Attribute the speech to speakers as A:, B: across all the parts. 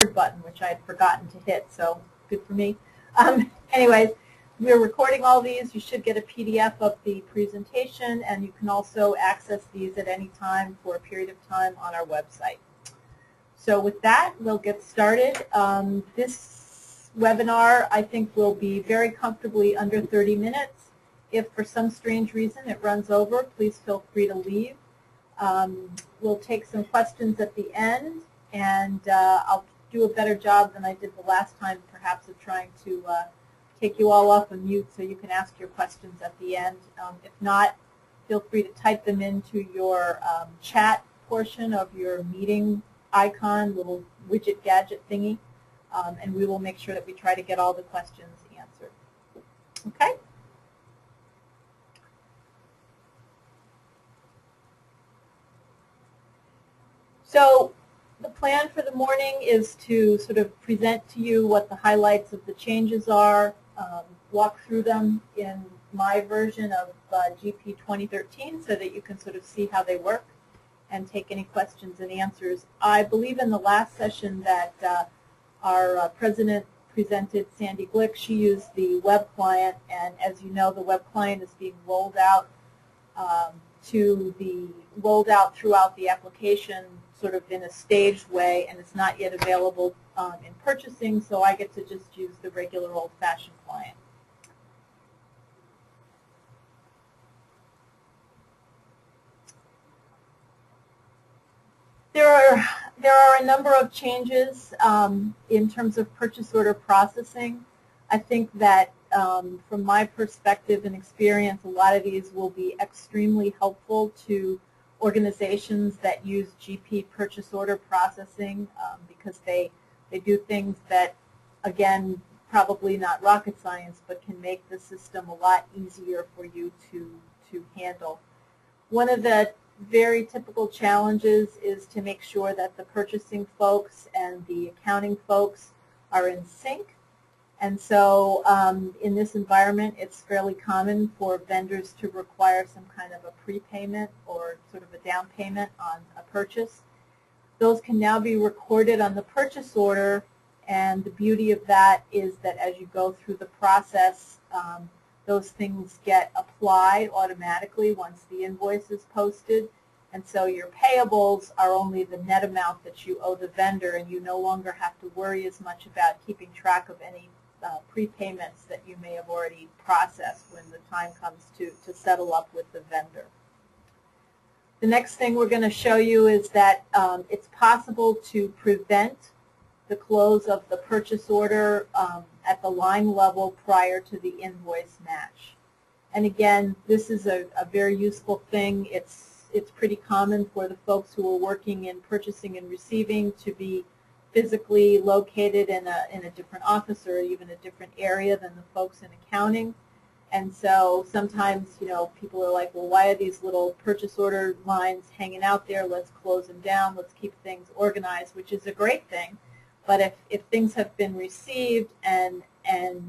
A: button, which I had forgotten to hit, so good for me. Anyways, we're recording all these. You should get a PDF of the presentation, and you can also access these at any time for a period of time on our website. So with that, we'll get started. This webinar, I think, will be very comfortably under 30 minutes. If for some strange reason it runs over, please feel free to leave. We'll take some questions at the end, and I'll do a better job than I did the last time, perhaps, of trying to take you all off of mute so you can ask your questions at the end. If not, feel free to type them into your chat portion of your meeting icon, little widget gadget thingy, and we will make sure that we try to get all the questions answered. Okay? So the plan for the morning is to sort of present to you what the highlights of the changes are, walk through them in my version of GP 2013 so that you can sort of see how they work and take any questions and answers. I believe in the last session that our president presented, Sandy Glick. She used the web client, and as you know, the web client is being rolled out throughout the application sort of in a staged way, and it's not yet available in purchasing, so I get to just use the regular old-fashioned client. There are a number of changes in terms of purchase order processing. I think that from my perspective and experience, a lot of these will be extremely helpful to organizations that use GP purchase order processing because they do things that, again, probably not rocket science, but can make the system a lot easier for you to handle. One of the very typical challenges is to make sure that the purchasing folks and the accounting folks are in sync. And so in this environment, it's fairly common for vendors to require some kind of a prepayment or sort of a down payment on a purchase. Those can now be recorded on the purchase order, and the beauty of that is that as you go through the process, those things get applied automatically once the invoice is posted. And so your payables are only the net amount that you owe the vendor, and you no longer have to worry as much about keeping track of any prepayments that you may have already processed when the time comes to settle up with the vendor. The next thing we're going to show you is that it's possible to prevent the close of the purchase order at the line level prior to the invoice match. And again, this is a very useful thing. It's pretty common for the folks who are working in purchasing and receiving to be physically located in a different office or even a different area than the folks in accounting. And so sometimes, you know, people are like, well, why are these little purchase order lines hanging out there? Let's close them down. Let's keep things organized, which is a great thing. But if things have been received and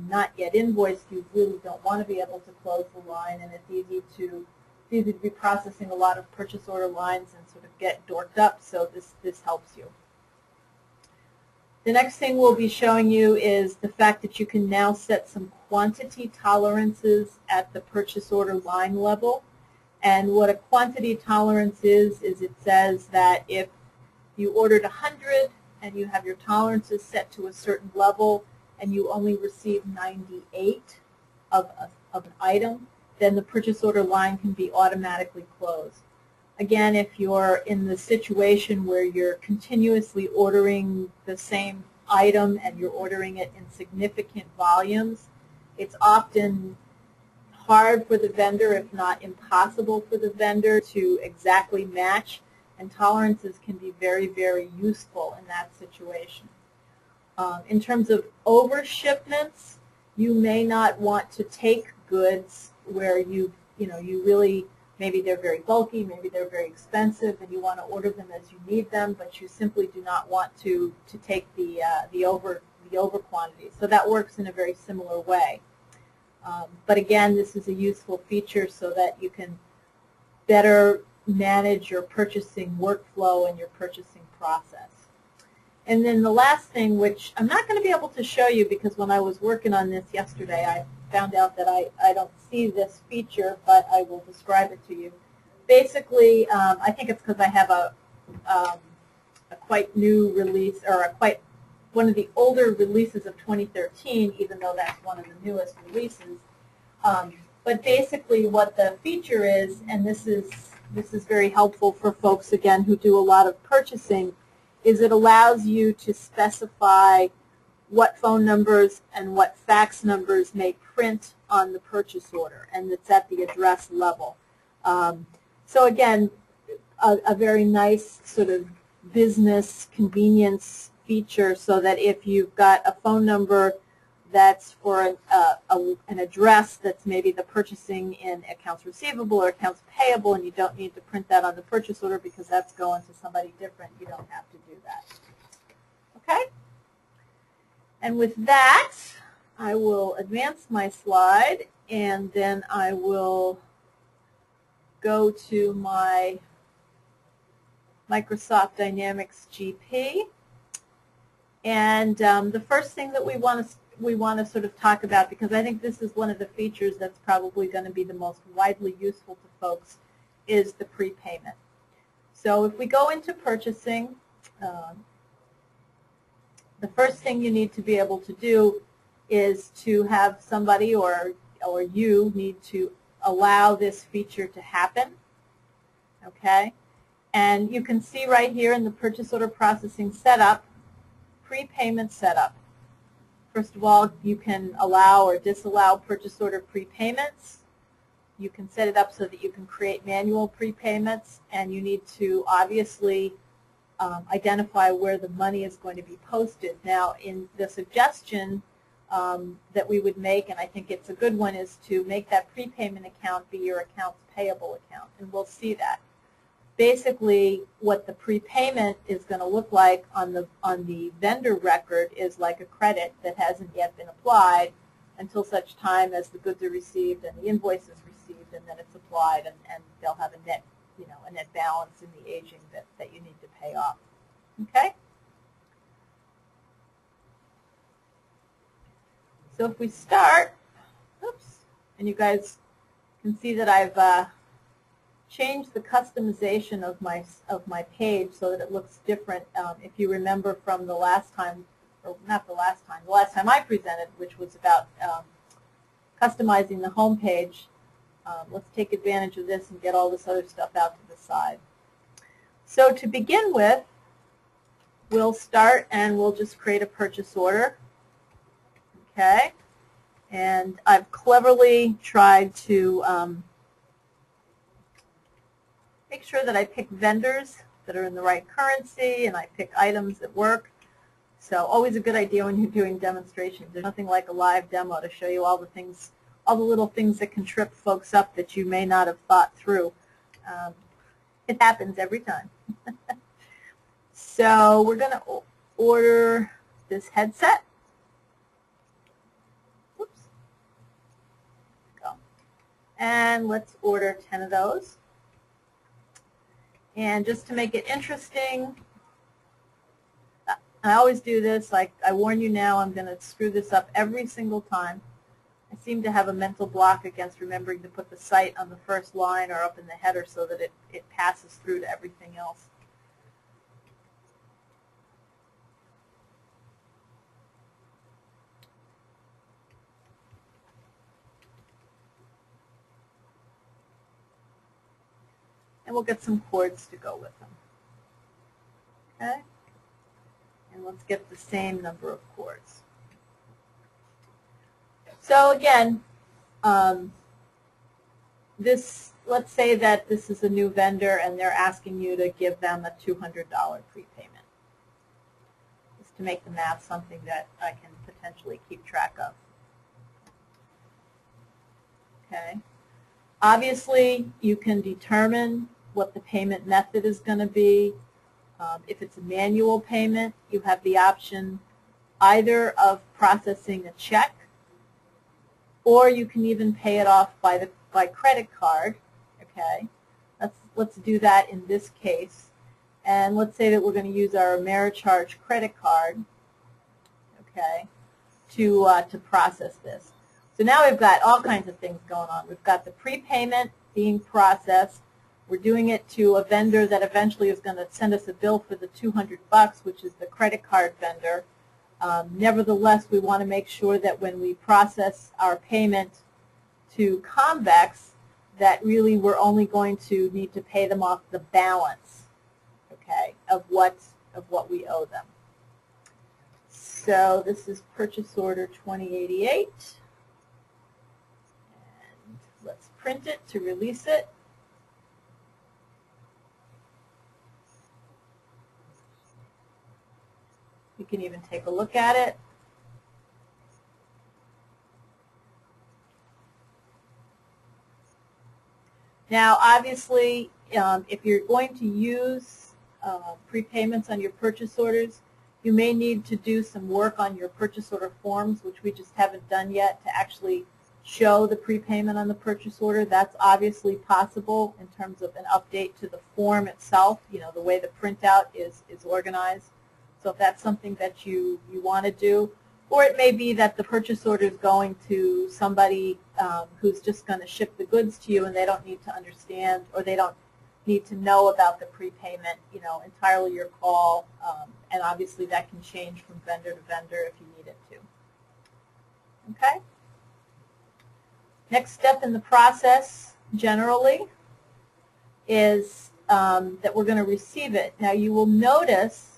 A: not yet invoiced, you really don't want to be able to close the line, and it's easy to be processing a lot of purchase order lines and sort of get dorked up, so this helps you. The next thing we'll be showing you is the fact that you can now set some quantity tolerances at the purchase order line level. And what a quantity tolerance is it says that if you ordered 100 and you have your tolerances set to a certain level and you only receive 98 of an item, then the purchase order line can be automatically closed. Again, if you're in the situation where you're continuously ordering the same item and you're ordering it in significant volumes, it's often hard for the vendor, if not impossible for the vendor, to exactly match, and tolerances can be very, very useful in that situation. In terms of over shipments, you may not want to take goods where you really, maybe they're very bulky, maybe they're very expensive, and you want to order them as you need them, but you simply do not want to take the over quantity. So that works in a very similar way. But again, this is a useful feature so that you can better manage your purchasing workflow and your purchasing process. And then the last thing, which I'm not going to be able to show you because when I was working on this yesterday, I found out that I don't see this feature, but I will describe it to you. Basically, I think it's because I have a quite new release, or one of the older releases of 2013, even though that's one of the newest releases. But basically what the feature is, and this is very helpful for folks, again, who do a lot of purchasing, is it allows you to specify what phone numbers and what fax numbers may print on the purchase order, and it's at the address level. So again, a very nice sort of business convenience feature, so that if you've got a phone number that's for an address that's maybe the purchasing in accounts receivable or accounts payable, and you don't need to print that on the purchase order because that's going to somebody different, you don't have to do that. Okay? And with that, I will advance my slide, and then I will go to my Microsoft Dynamics GP. And the first thing that we want to sort of talk about, because I think this is one of the features that's probably going to be the most widely useful to folks, is the prepayment. So if we go into purchasing, the first thing you need to be able to do is to have somebody, or you need to allow this feature to happen. Okay? And you can see right here in the purchase order processing setup, prepayment setup. First of all, you can allow or disallow purchase order prepayments. You can set it up so that you can create manual prepayments, and you need to obviously identify where the money is going to be posted. Now, in the suggestion that we would make, and I think it's a good one, is to make that prepayment account be your accounts payable account, and we'll see that. Basically, what the prepayment is going to look like on the vendor record is like a credit that hasn't yet been applied until such time as the goods are received and the invoice is received, and then it's applied, and they'll have a net, a net balance in the aging that you need to pay off. Okay? So if we start, oops, and you guys can see that I've changed the customization of my page so that it looks different. If you remember from the last time, or not the last time I presented, which was about customizing the home page, let's take advantage of this and get all this other stuff out to the side. So to begin with, we'll start and we'll just create a purchase order. Okay? And I've cleverly tried to make sure that I pick vendors that are in the right currency, and I pick items that work. So always a good idea when you're doing demonstrations. There's nothing like a live demo to show you all the things, all the little things that can trip folks up that you may not have thought through. It happens every time. So we're going to order this headset. Whoops. Go. And let's order 10 of those. And just to make it interesting, I always do this, like I warn you now, I'm going to screw this up every single time. I seem to have a mental block against remembering to put the site on the first line or up in the header so that it passes through to everything else. And we'll get some chords to go with them. Okay? And let's get the same number of chords. So again, let's say that this is a new vendor and they're asking you to give them a $200 prepayment. Just to make the math something that I can potentially keep track of. Okay. Obviously, you can determine what the payment method is going to be. If it's a manual payment, you have the option either of processing a check, or you can even pay it off by credit card. Okay, let's do that in this case, And let's say that we're going to use our AmeriCharge credit card, okay, to process this. So now we've got all kinds of things going on. We've got the prepayment being processed. We're doing it to a vendor that eventually is going to send us a bill for the $200, which is the credit card vendor. Nevertheless, we want to make sure that when we process our payment to Convex, that really we're only going to need to pay them off the balance, okay, of what we owe them. So this is purchase order 2088. And let's print it to release it. You can even take a look at it. Now, obviously, if you're going to use prepayments on your purchase orders, you may need to do some work on your purchase order forms, which we just haven't done yet, to actually show the prepayment on the purchase order. That's obviously possible in terms of an update to the form itself, you know, the way the printout is organized. So if that's something that you want to do, or it may be that the purchase order is going to somebody who's just going to ship the goods to you, and they don't need to understand, or they don't need to know about the prepayment, you know, entirely your call, and obviously that can change from vendor to vendor if you need it to. Okay? Next step in the process, generally, is that we're going to receive it. Now, you will notice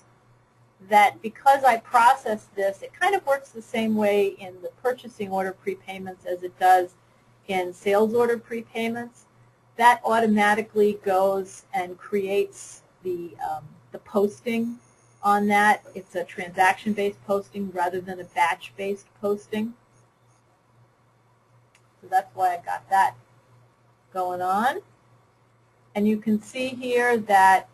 A: that because I processed this, it kind of works the same way in the purchasing order prepayments as it does in sales order prepayments. That automatically goes and creates the posting on that. It's a transaction-based posting rather than a batch-based posting. So that's why I got that going on. And you can see here that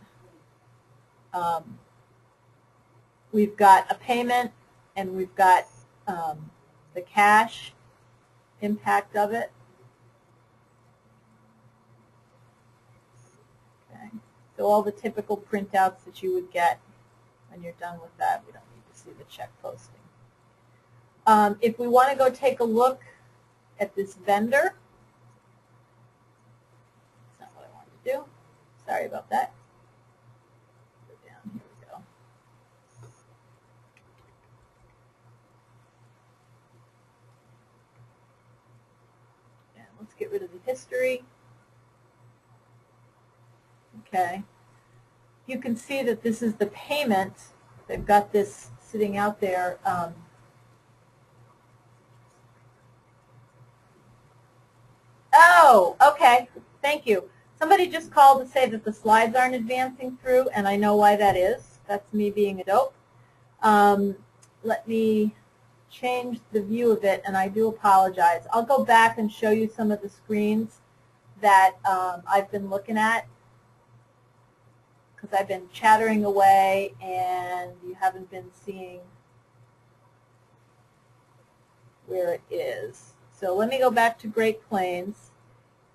A: we've got a payment, and we've got the cash impact of it. Okay. So all the typical printouts that you would get when you're done with that. We don't need to see the check posting. If we want to go take a look at this vendor, that's not what I wanted to do. Sorry about that. Go down. Here we go. And let's get rid of the history. Okay. You can see that this is the payment. They've got this sitting out there. Oh, okay. Thank you. Somebody just called to say that the slides aren't advancing through, and I know why that is. That's me being a dope. Let me change the view of it, and I do apologize. I'll go back and show you some of the screens that I've been looking at, because I've been chattering away and you haven't been seeing where it is. So let me go back to Great Plains.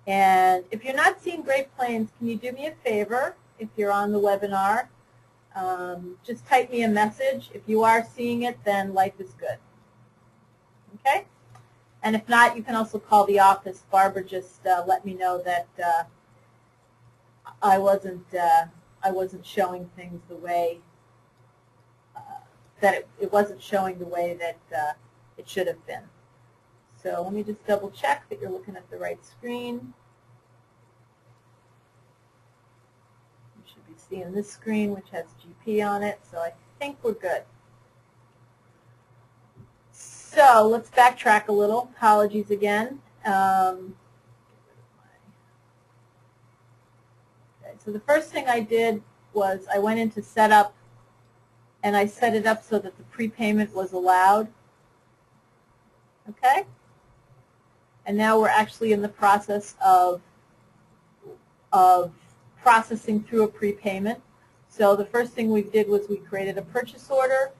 A: And if you're not seeing Great Plains, can you do me a favor if you're on the webinar? Just type me a message. If you are seeing it, then life is good. Okay? And if not, you can also call the office. Barbara just let me know that I wasn't showing things the way that it wasn't showing the way that it should have been. So let me just double check that you're looking at the right screen. You should be seeing this screen, which has GP on it, so I think we're good. So let's backtrack a little. Apologies again. Okay, so the first thing I did was I went into setup, and I set it up so that the prepayment was allowed. Okay? And now we're actually in the process of processing through a prepayment. So the first thing we did was we created a purchase order.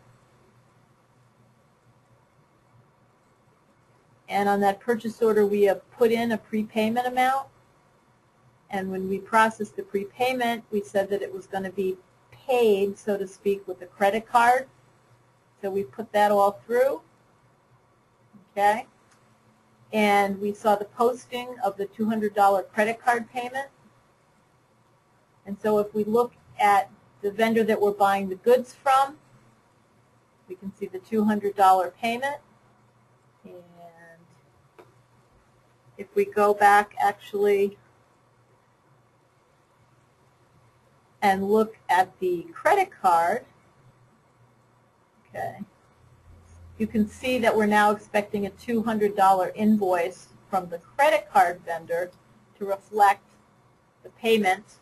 A: And on that purchase order, we have put in a prepayment amount. And when we processed the prepayment, we said that it was going to be paid, so to speak, with a credit card. So we put that all through, okay? And we saw the posting of the $200 credit card payment. And so if we look at the vendor that we're buying the goods from, we can see the $200 payment. And if we go back actually and look at the credit card, okay, you can see that we're now expecting a $200 invoice from the credit card vendor to reflect the payment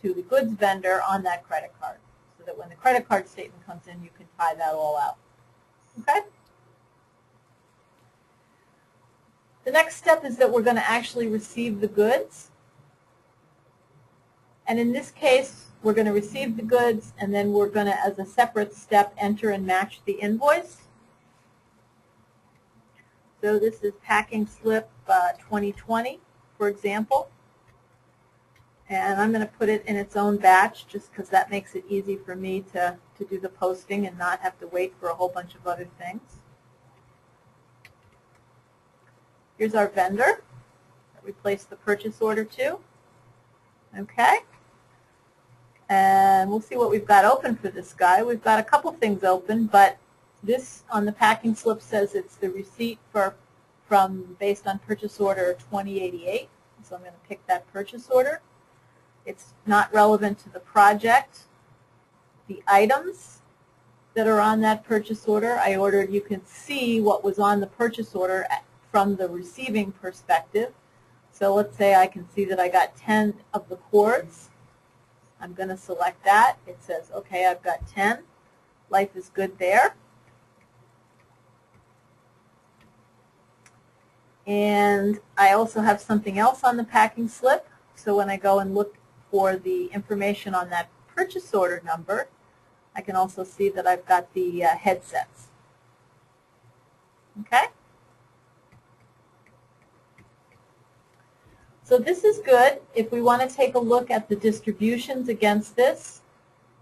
A: to the goods vendor on that credit card, so that when the credit card statement comes in, you can tie that all out. Okay? The next step is that we're going to actually receive the goods. And in this case, we're going to receive the goods, and then we're going to, as a separate step, enter and match the invoice. So this is packing slip 2020, for example. And I'm going to put it in its own batch just because that makes it easy for me to do the posting and not have to wait for a whole bunch of other things. Here's our vendor that we placed the purchase order to. Okay. And we'll see what we've got open for this guy. We've got a couple things open, but this on the packing slip says it's the receipt based on purchase order 2088. So I'm going to pick that purchase order. It's not relevant to the project. The items that are on that purchase order, I ordered, you can see what was on the purchase order from the receiving perspective. So let's say I can see that I got 10 of the cords. I'm going to select that. It says, okay, I've got 10. Life is good there. And I also have something else on the packing slip. So when I go and look for the information on that purchase order number, I can also see that I've got the headsets. Okay? So this is good. If we want to take a look at the distributions against this,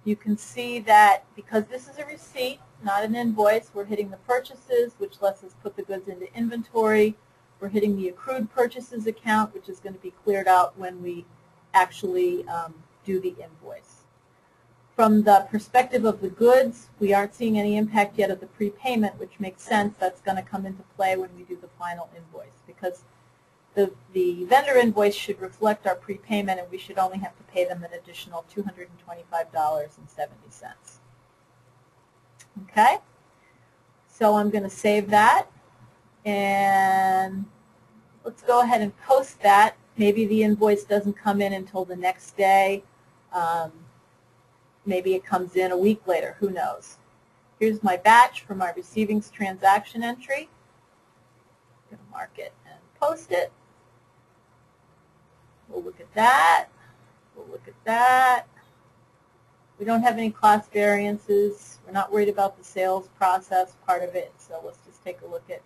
A: you can see that because this is a receipt, not an invoice, we're hitting the purchases, which lets us put the goods into inventory. We're hitting the accrued purchases account, which is going to be cleared out when we actually do the invoice. From the perspective of the goods, we aren't seeing any impact yet of the prepayment, which makes sense. That's going to come into play when we do the final invoice, because the vendor invoice should reflect our prepayment, and we should only have to pay them an additional $225.70. Okay? So I'm going to save that, and let's go ahead and post that. Maybe the invoice doesn't come in until the next day. Maybe it comes in a week later. Who knows? Here's my batch for my receivings transaction entry. I'm going to mark it and post it. We'll look at that. We'll look at that. We don't have any cost variances. We're not worried about the sales process part of it. So let's just take a look at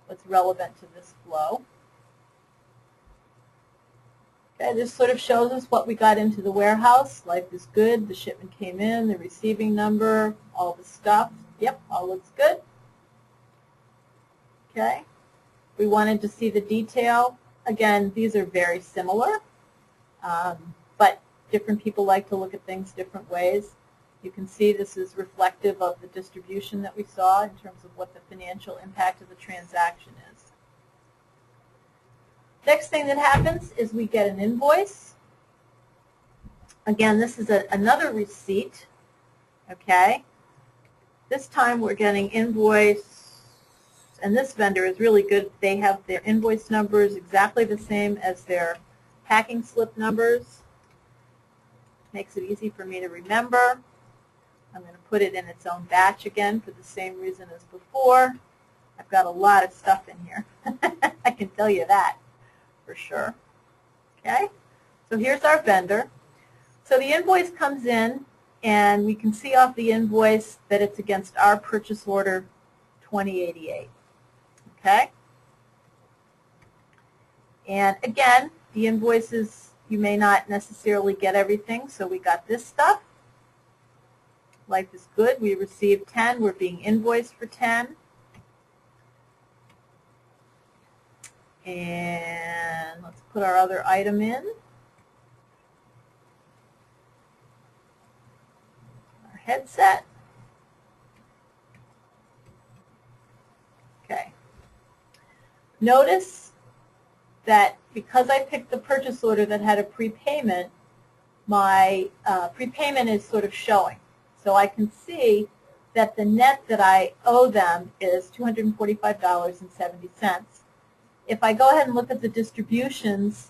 A: what's relevant to this flow. Okay, this sort of shows us what we got into the warehouse. Life is good. The shipment came in, the receiving number, all the stuff. Yep, all looks good. Okay. We wanted to see the detail. Again, these are very similar, but different people like to look at things different ways. You can see this is reflective of the distribution that we saw in terms of what the financial impact of the transaction is. Next thing that happens is we get an invoice. Again, this is another receipt. Okay. This time we're getting invoice, and this vendor is really good. They have their invoice numbers exactly the same as their packing slip numbers. Makes it easy for me to remember. I'm going to put it in its own batch again for the same reason as before. I've got a lot of stuff in here. I can tell you that for sure. Okay, so here's our vendor. So the invoice comes in, and we can see off the invoice that it's against our purchase order 2088. Okay, and again, the invoices, you may not necessarily get everything, so we got this stuff. Life is good. We received 10. We're being invoiced for 10. And let's put our other item in. Our headset. Okay. Notice that because I picked the purchase order that had a prepayment, my prepayment is sort of showing. So I can see that the net that I owe them is $245.70. If I go ahead and look at the distributions,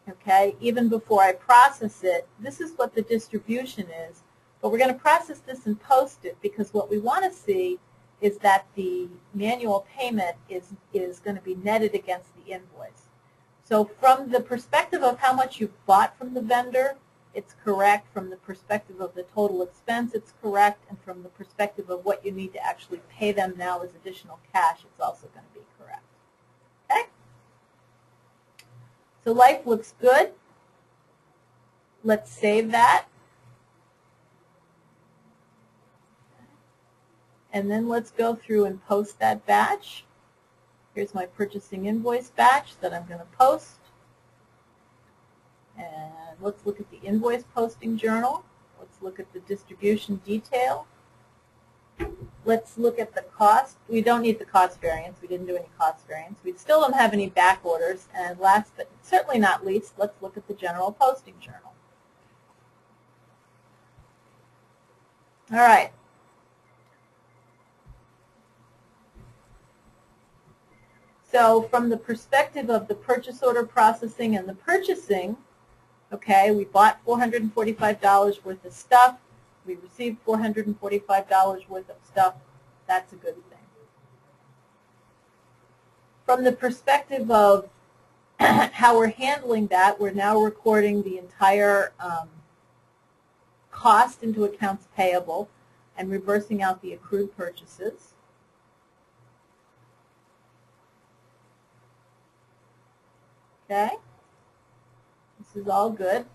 A: okay, even before I process it, this is what the distribution is. But we're going to process this and post it because what we want to see is that the manual payment is going to be netted against the invoice. So from the perspective of how much you bought from the vendor, it's correct. From the perspective of the total expense, it's correct. And from the perspective of what you need to actually pay them now as additional cash, it's also going to be correct. Okay? So life looks good. Let's save that. And then let's go through and post that batch. Here's my purchasing invoice batch that I'm going to post. And let's look at the invoice posting journal. Let's look at the distribution detail. Let's look at the cost. We don't need the cost variance. We didn't do any cost variance. We still don't have any back orders. And last but certainly not least, let's look at the general posting journal. All right. So from the perspective of the purchase order processing and the purchasing, okay, we bought $445 worth of stuff. We received $445 worth of stuff. That's a good thing. From the perspective of how we're handling that, we're now recording the entire cost into accounts payable and reversing out the accrued purchases. Okay, this is all good.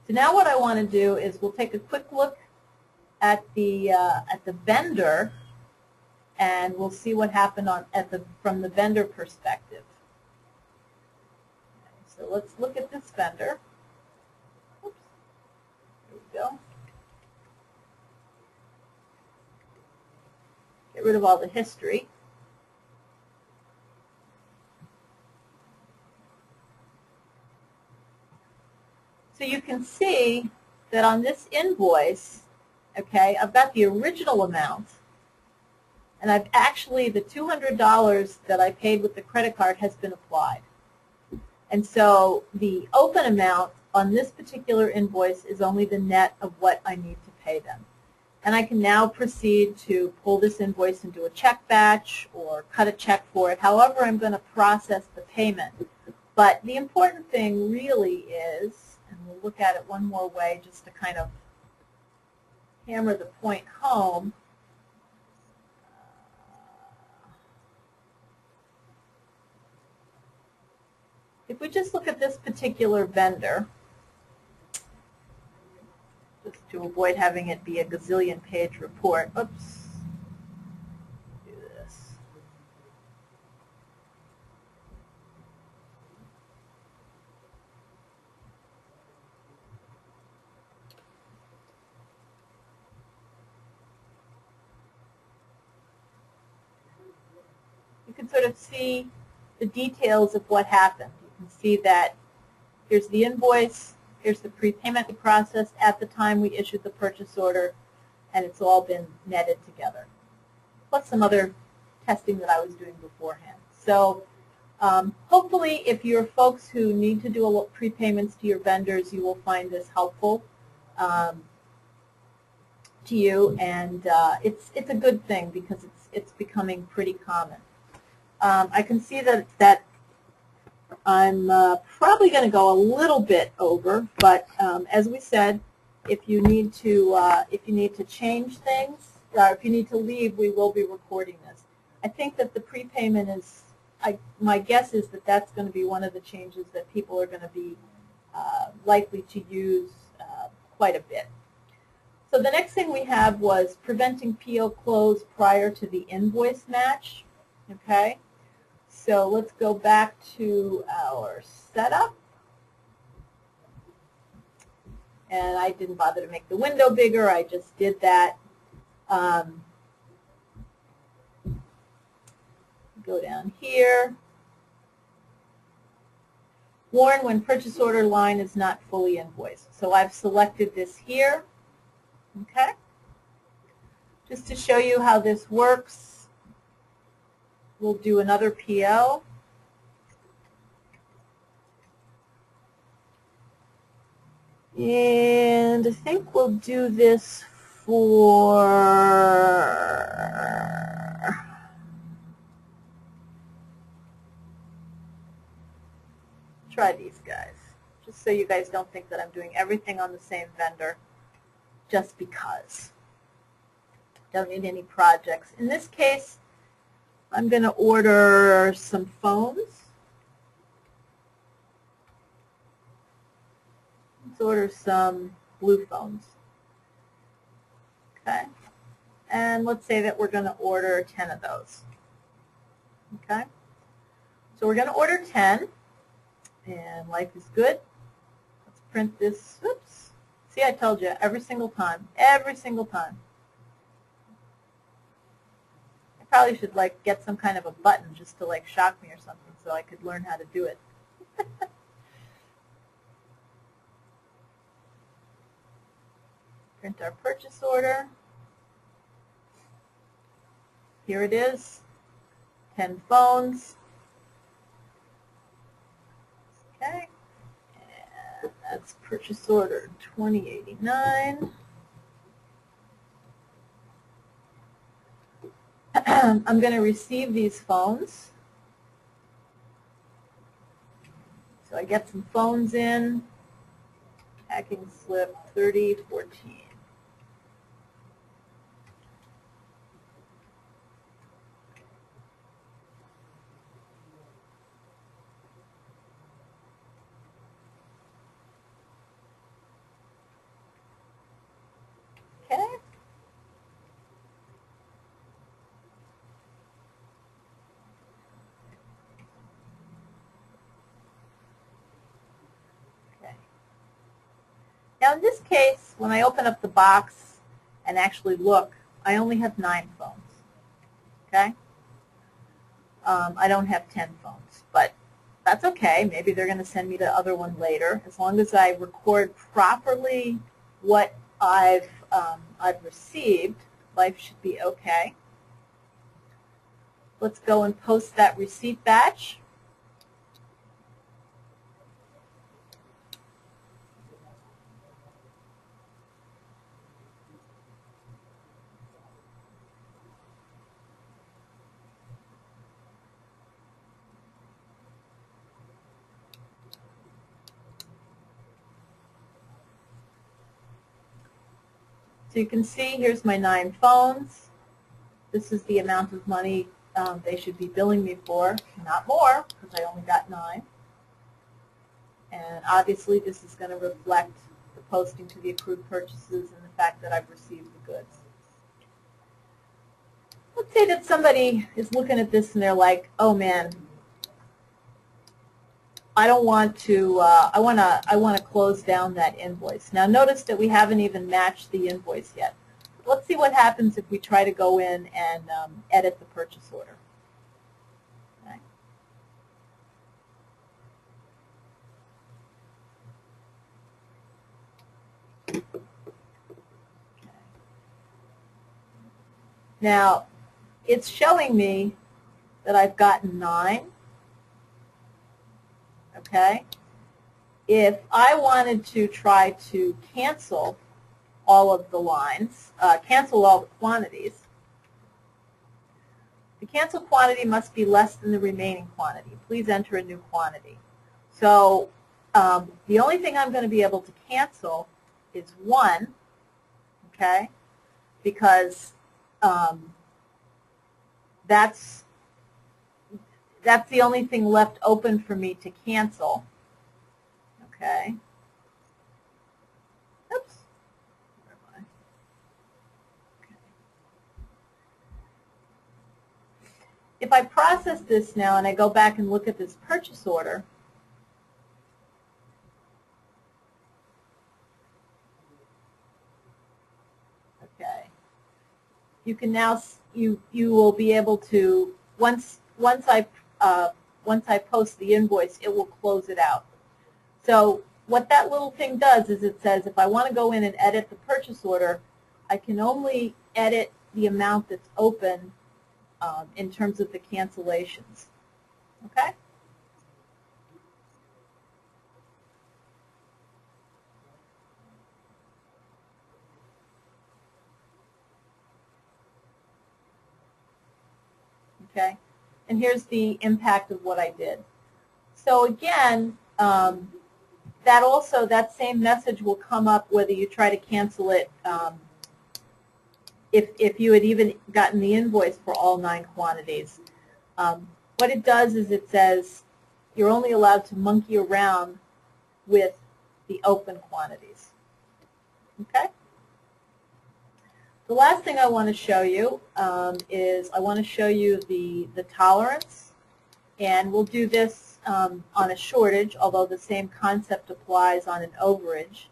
A: So now what I want to do is we'll take a quick look at the vendor, and we'll see what happened from the vendor perspective. Okay, so let's look at this vendor. Oops. There we go. Get rid of all the history. So you can see that on this invoice, okay, I've got the original amount, and I've actually, the $200 that I paid with the credit card has been applied. And so the open amount on this particular invoice is only the net of what I need to pay them. And I can now proceed to pull this invoice into a check batch or cut a check for it, however I'm going to process the payment. But the important thing really is, and we'll look at it one more way just to kind of hammer the point home. If we just look at this particular vendor, just to avoid having it be a gazillion page report, oops, do this. You can sort of see the details of what happened. You can see that here's the invoice, here's the prepayment process at the time we issued the purchase order, and it's all been netted together, plus some other testing that I was doing beforehand. So hopefully if you're folks who need to do prepayments to your vendors, you will find this helpful to you, and it's a good thing because it's becoming pretty common. I can see that I'm probably going to go a little bit over, but as we said, if you need to change things, if you need to leave, we will be recording this. I think that the prepayment is, my guess is that that's going to be one of the changes that people are going to be likely to use quite a bit. So the next thing we have was preventing PO close prior to the invoice match. Okay, so let's go back to our setup. And I didn't bother to make the window bigger, I just did that. Go down here. Warn when purchase order line is not fully invoiced. So I've selected this here. Okay. Just to show you how this works, we'll do another PO. And I think we'll do this for, try these guys, just so you guys don't think that I'm doing everything on the same vendor just because. Don't need any projects. In this case, I'm going to order some phones. Let's order some blue phones. Okay. And let's say that we're going to order 10 of those. Okay. So we're going to order 10, and life is good. Let's print this. Oops. See, I told you, every single time. Every single time. I probably should get some kind of a button just to shock me or something so I could learn how to do it. Print our purchase order. Here it is, 10 phones. Okay, and that's purchase order 2089. I'm going to receive these phones. So I get some phones in. Packing slip 3014. Okay. Now in this case, when I open up the box and actually look, I only have 9 phones. Okay? I don't have 10 phones, but that's okay. Maybe they're going to send me the other one later. As long as I record properly what I've received, life should be okay. Let's go and post that receipt batch. So you can see here's my 9 phones. This is the amount of money they should be billing me for, not more, because I only got 9. And obviously this is going to reflect the posting to the accrued purchases and the fact that I've received the goods. Let's say that somebody is looking at this and they're like, oh man, I don't want to, I want to close down that invoice. Now notice that we haven't even matched the invoice yet. Let's see what happens if we try to go in and edit the purchase order. Okay. Now, it's showing me that I've gotten 9. Okay. If I wanted to try to cancel all of the lines, cancel all the quantities, the canceled quantity must be less than the remaining quantity. Please enter a new quantity. So the only thing I'm going to be able to cancel is 1, okay, because that's the only thing left open for me to cancel. Okay. Oops. Where am I? Okay. If I process this now and I go back and look at this purchase order, okay, you can now you will be able to once I post the invoice, it will close it out. So what that little thing does is it says if I want to go in and edit the purchase order, I can only edit the amount that's open in terms of the cancellations. Okay? Okay? And here's the impact of what I did. So again, that same message will come up whether you try to cancel it if you had even gotten the invoice for all 9 quantities. What it does is it says you're only allowed to monkey around with the open quantities. Okay? The last thing I want to show you is I want to show you the tolerance, and we'll do this on a shortage, although the same concept applies on an overage.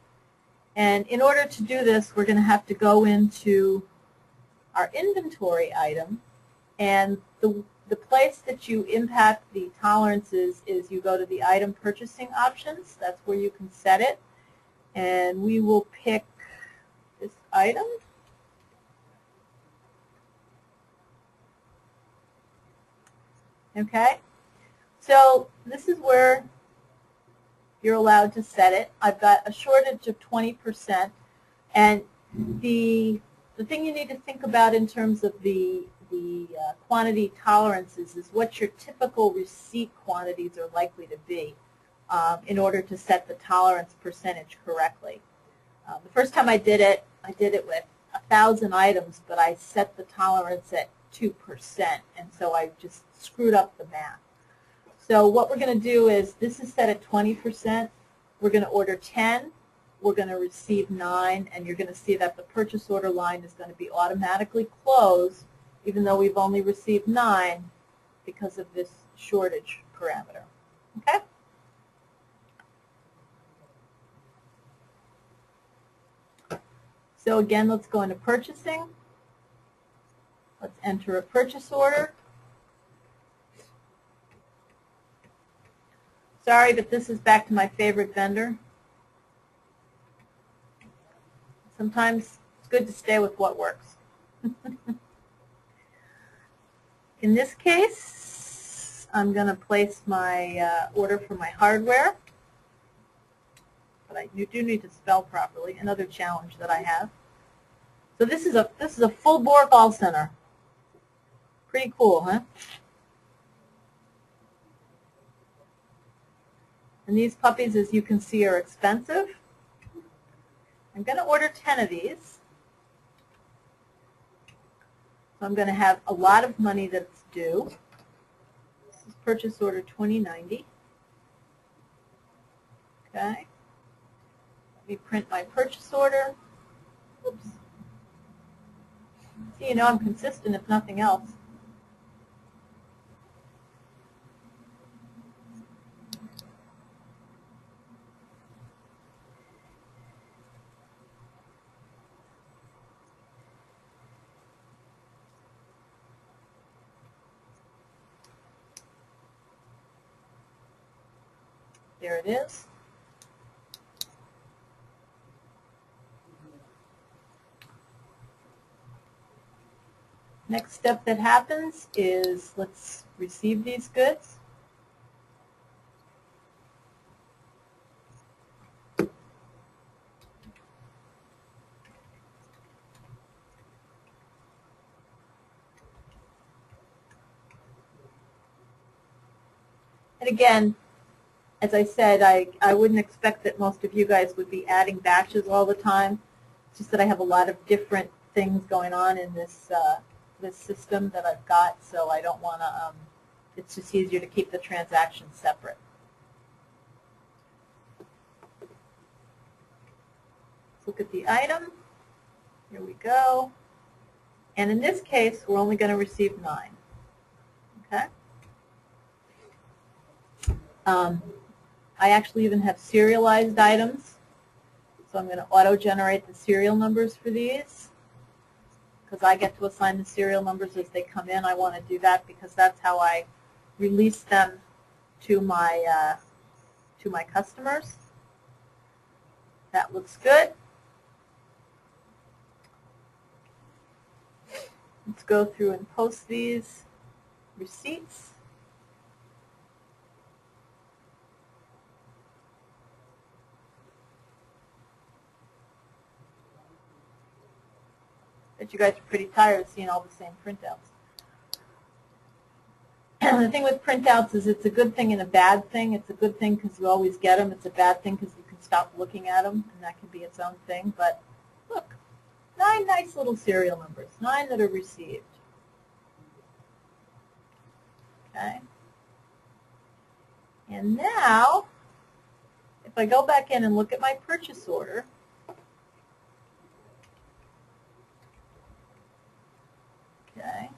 A: And in order to do this, we're going to have to go into our inventory item, and the place that you impact the tolerances is you go to the item purchasing options. That's where you can set it, and we will pick this item. Okay, so this is where you're allowed to set it. I've got a shortage of 20%, and the thing you need to think about in terms of the quantity tolerances is what your typical receipt quantities are likely to be in order to set the tolerance percentage correctly. The first time I did it with 1,000 items, but I set the tolerance at 2%, and so I just screwed up the math. So what we're going to do is, this is set at 20%. We're going to order 10. We're going to receive 9, and you're going to see that the purchase order line is going to be automatically closed, even though we've only received 9 because of this shortage parameter. Okay? So again, let's go into purchasing. Let's enter a purchase order. Sorry, but this is back to my favorite vendor. Sometimes it's good to stay with what works. In this case, I'm going to place my order for my hardware. But you do need to spell properly, another challenge that I have. So this is a full bore call center. Pretty cool, huh? And these puppies, as you can see, are expensive. I'm going to order 10 of these. So I'm going to have a lot of money that's due. This is purchase order 2090. Okay. Let me print my purchase order. Oops. So you know I'm consistent if nothing else. There it is. Next step that happens is let's receive these goods. And again, as I said, I wouldn't expect that most of you guys would be adding batches all the time. It's just that I have a lot of different things going on in this this system that I've got, so I don't want to, it's just easier to keep the transactions separate. look at the item. Here we go. And in this case, we're only going to receive 9. Okay? I actually even have serialized items. So I'm going to auto-generate the serial numbers for these because I get to assign the serial numbers as they come in. I want to do that because that's how I release them to my customers. That looks good. Let's go through and post these receipts. But you guys are pretty tired of seeing all the same printouts. The thing with printouts is it's a good thing and a bad thing. It's a good thing because you always get them. It's a bad thing because you can stop looking at them, and that can be its own thing. But look, 9 nice little serial numbers, 9 that are received. Okay. And now, if I go back in and look at my purchase order, okay.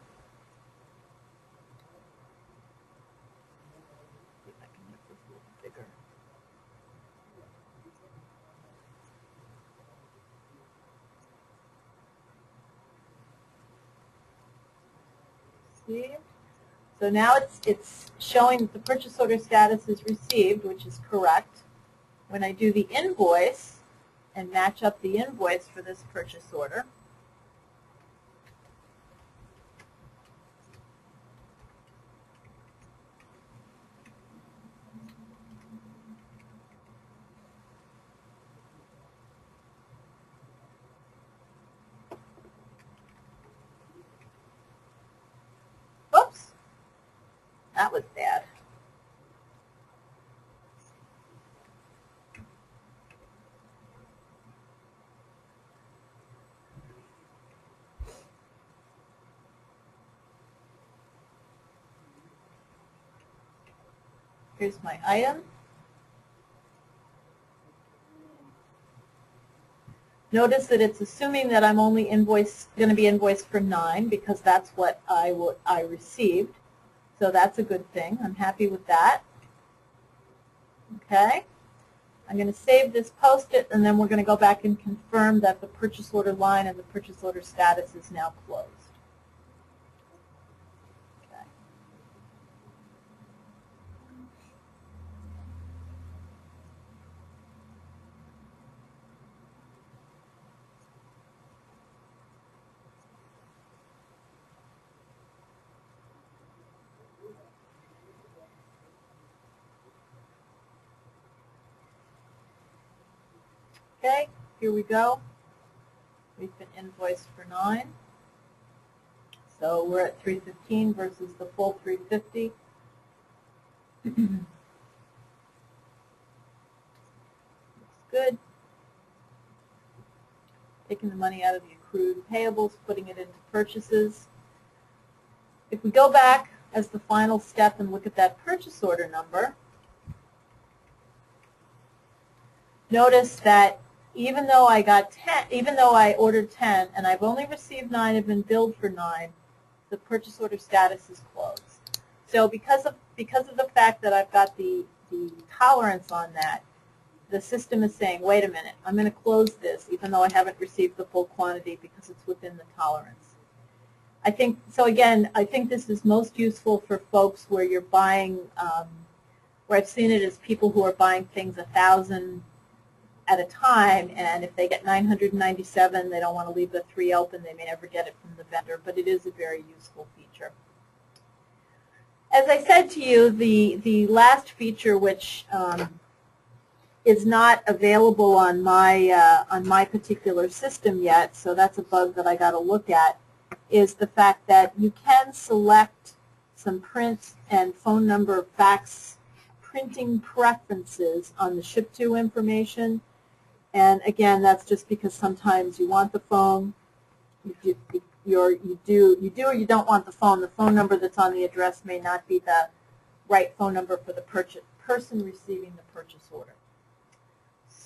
A: See if I can make this a little bigger. See? So now it's showing that the purchase order status is received, which is correct. When I do the invoice and match up the invoice for this purchase order, oops, that was bad. Here's my item. Notice that it's assuming that I'm only going to be invoiced for 9 because that's what I received. So that's a good thing. I'm happy with that. Okay. I'm going to save this, post it, and then we're going to go back and confirm that the purchase order line and the purchase order status is now closed. Okay. Okay, here we go. We've been invoiced for 9. So we're at $315 versus the full $350. Looks good. Taking the money out of the accrued payables, putting it into purchases. If we go back as the final step and look at that purchase order number, notice that even though I ordered 10 and I've only received 9, have been billed for 9, the purchase order status is closed. So because of the fact that I've got the tolerance on that, the system is saying, wait a minute, I'm going to close this even though I haven't received the full quantity because it's within the tolerance. I think this is most useful for folks where you're buying, where I've seen it as people who are buying things 1,000 at a time, and if they get 997, they don't want to leave the 3 open. They may never get it from the vendor, but it is a very useful feature. As I said to you, the last feature, which is not available on my particular system yet, so that's a bug that I got to look at, is the fact that you can select some print and phone number fax printing preferences on the ship to information. And again, that's just because sometimes you want the phone, you do or you don't want the phone. The phone number that's on the address may not be the right phone number for the person receiving the purchase order.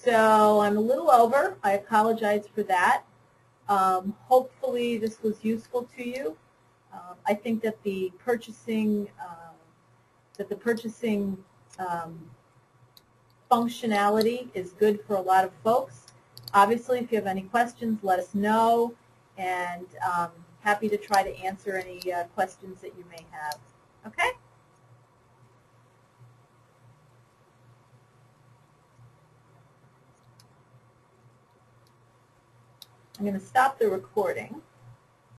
A: So I'm a little over. I apologize for that. Hopefully this was useful to you. I think that the purchasing um, functionality is good for a lot of folks. Obviously, if you have any questions, let us know, and happy to try to answer any questions that you may have. Okay? I'm going to stop the recording.